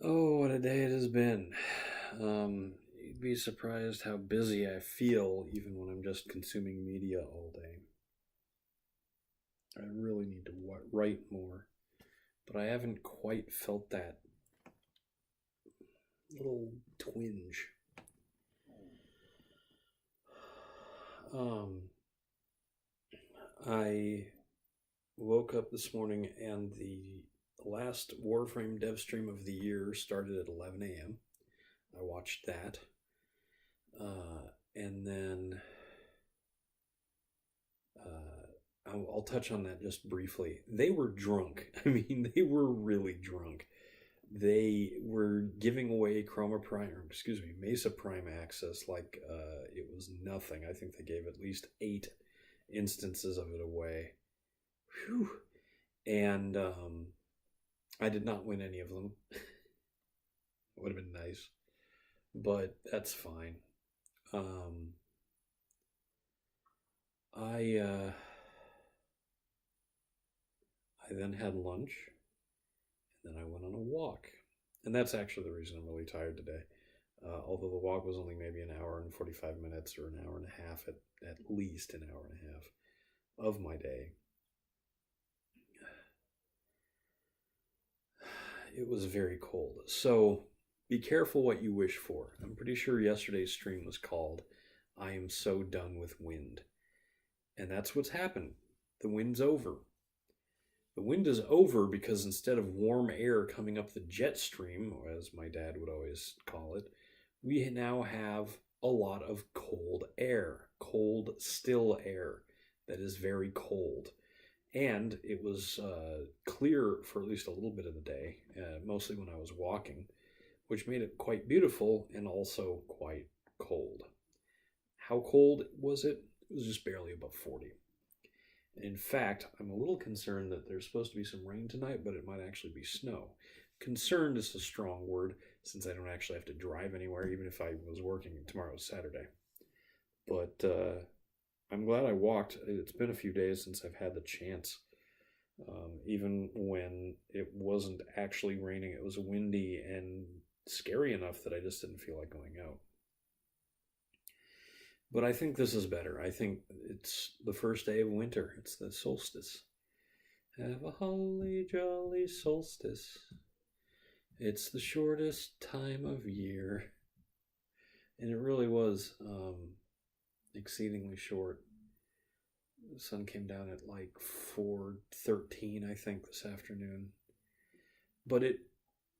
Oh, what a day it has been. You'd be surprised how busy I feel even when I'm just consuming media all day. I really need to write more, but I haven't quite felt that little twinge. Um, I woke up this morning and the last Warframe dev stream of the year started at 11 a.m. I watched that. And then I'll touch on that just briefly. They were drunk. I mean, they were really drunk. They were giving away Mesa Prime access like it was nothing. I think they gave at least 8 instances of it away. Whew. And I did not win any of them. Would have been nice, but that's fine. I then had lunch, and then I went on a walk, and that's actually the reason I'm really tired today. Although the walk was only maybe an hour and 45 minutes or an hour and a half, at least an hour and a half of my day. It was very cold. So be careful what you wish for. I'm pretty sure yesterday's stream was called I Am So Done with Wind. And that's what's happened. The wind's over. The wind is over because instead of warm air coming up the jet stream, as my dad would always call it, we now have a lot of cold air, cold, still air that is very cold. And it was clear for at least a little bit of the day, mostly when I was walking, which made it quite beautiful and also quite cold. How cold was it? It was just barely above 40. In fact, I'm a little concerned that there's supposed to be some rain tonight, but it might actually be snow. Concerned is a strong word, since I don't actually have to drive anywhere, even if I was working. Tomorrow's Saturday. But I'm glad I walked. It's been a few days since I've had the chance. Even when it wasn't actually raining, it was windy and scary enough that I just didn't feel like going out. But I think this is better. I think it's the first day of winter. It's the solstice. Have a holly jolly solstice. It's the shortest time of year. And it really was exceedingly short. The sun came down at like 4:13, I think, this afternoon. But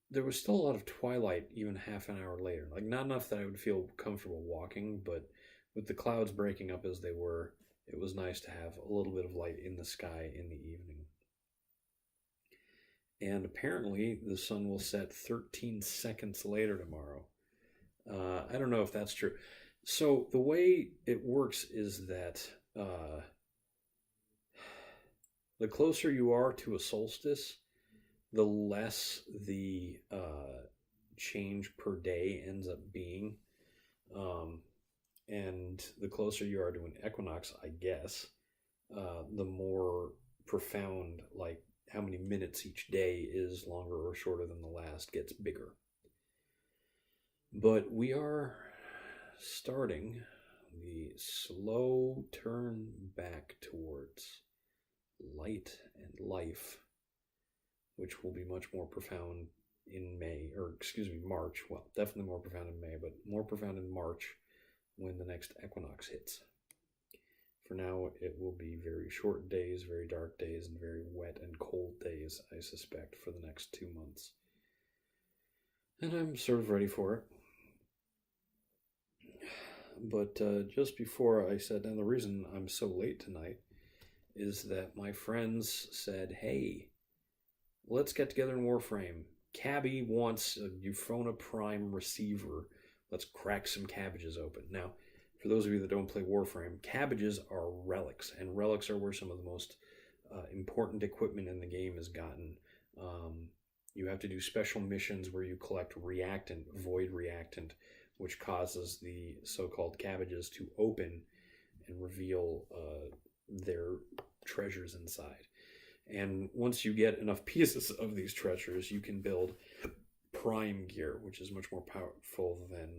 there was still a lot of twilight even half an hour later. Like, not enough that I would feel comfortable walking, but with the clouds breaking up as they were, it was nice to have a little bit of light in the sky in the evening. And apparently the sun will set 13 seconds later tomorrow. I don't know if that's true. So the way it works is that the closer you are to a solstice, the less the change per day ends up being. And the closer you are to an equinox, I guess, the more profound, like how many minutes each day is longer or shorter than the last, gets bigger. But we are starting the slow turn back towards light and life, which will be much more profound in March. Well, definitely more profound in May, but more profound in March when the next equinox hits. For now, it will be very short days, very dark days, and very wet and cold days, I suspect, for the next 2 months. And I'm sort of ready for it. But just before I sat down, the reason I'm so late tonight is that my friends said, hey, let's get together in Warframe. Cabby wants a Euphona Prime receiver. Let's crack some cabbages open. Now, for those of you that don't play Warframe, cabbages are relics, and relics are where some of the most important equipment in the game is gotten. You have to do special missions where you collect reactant, void reactant, which causes the so-called cabbages to open and reveal their treasures inside. And once you get enough pieces of these treasures, you can build Prime gear, which is much more powerful than,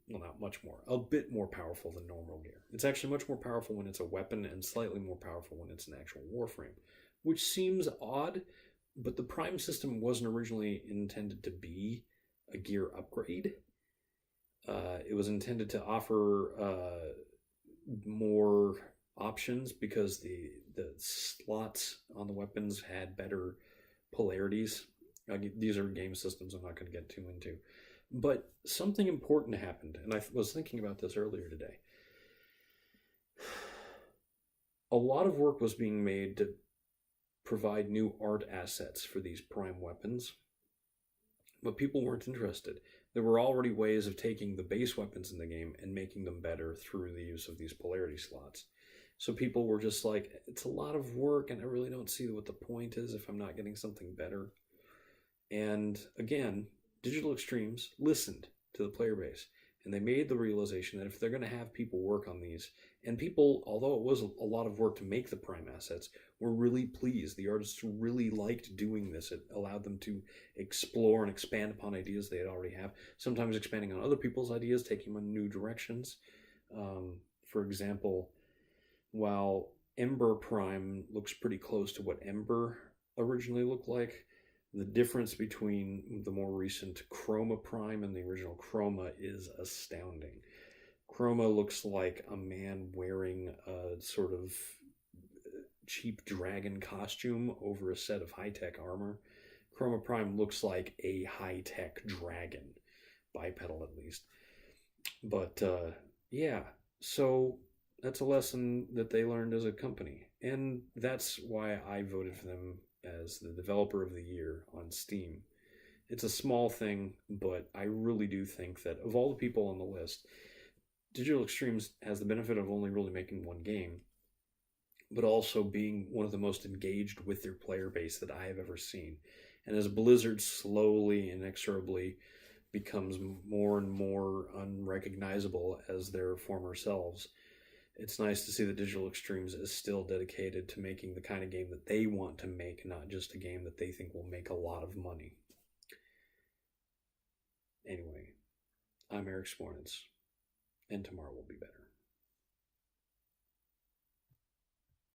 well, not much more, a bit more powerful than normal gear. It's actually much more powerful when it's a weapon and slightly more powerful when it's an actual warframe, which seems odd, but the Prime system wasn't originally intended to be a gear upgrade. It was intended to offer more options because the slots on the weapons had better polarities. These are game systems I'm not going to get too into. But something important happened, and I was thinking about this earlier today. A lot of work was being made to provide new art assets for these Prime weapons, but people weren't interested. There were already ways of taking the base weapons in the game and making them better through the use of these polarity slots. So people were just like, it's a lot of work, and I really don't see what the point is if I'm not getting something better. And again, Digital Extremes listened to the player base, and they made the realization that if they're going to have people work on these, and people, although it was a lot of work to make the Prime assets, were really pleased. The artists really liked doing this. It allowed them to explore and expand upon ideas they had already have, sometimes expanding on other people's ideas, taking them in new directions. For example, while Ember Prime looks pretty close to what Ember originally looked like, the difference between the more recent Chroma Prime and the original Chroma is astounding. Chroma looks like a man wearing a sort of cheap dragon costume over a set of high-tech armor. Chroma Prime looks like a high-tech dragon, bipedal at least. But yeah, so that's a lesson that they learned as a company, and that's why I voted for them as the developer of the year on Steam. It's a small thing, but I really do think that of all the people on the list, Digital Extremes has the benefit of only really making one game, but also being one of the most engaged with their player base that I have ever seen. And as Blizzard slowly, inexorably becomes more and more unrecognizable as their former selves, it's nice to see that Digital Extremes is still dedicated to making the kind of game that they want to make, not just a game that they think will make a lot of money. Anyway, I'm Eric Spornitz, and tomorrow will be better.